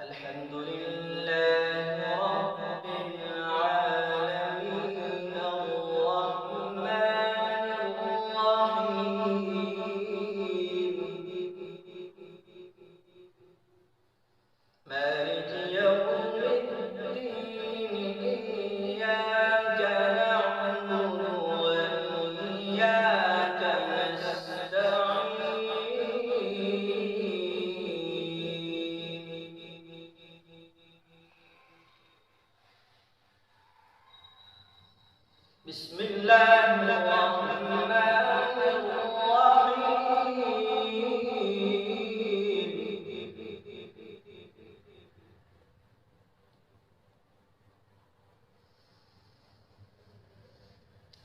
الحمد لله رب العالمين الرحمن الرحيم مالك يوم الدين إياك نعبد وإياك نستعين بسم الله الرحمن الرحيم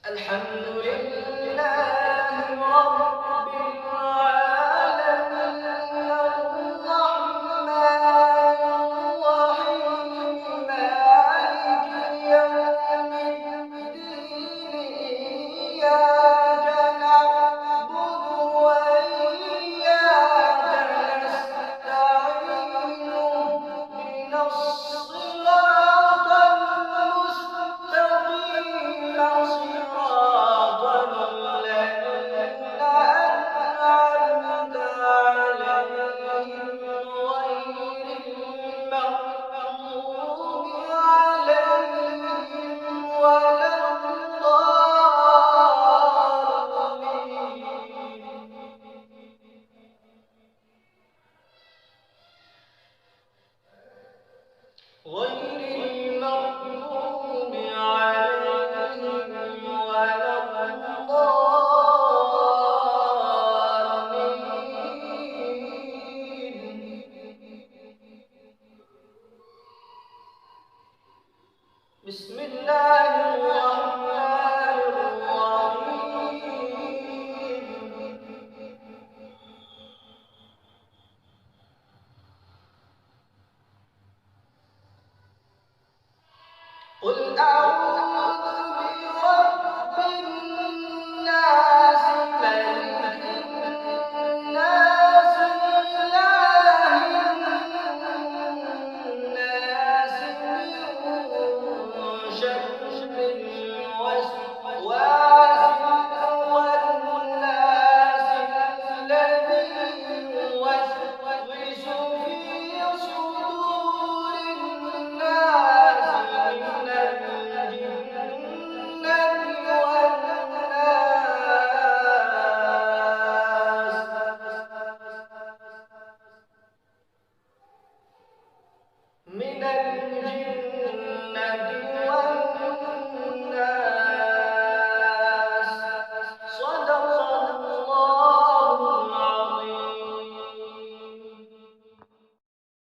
الحمد لله رب العالمين الرحمن الرحيم مالك يوم الدين إياك نعبد وإياك نستعين اهدنا الصراط المستقيم صراط الذين أنعمت عليهم غير المغضوب عليهم ولا بسم الله الرحمن الرحيم قل أعوذ برب الناس ملك الناس إله الناس من شر الوسواس الخناس الذي يوسوس في صدور الناس من الجنة والناس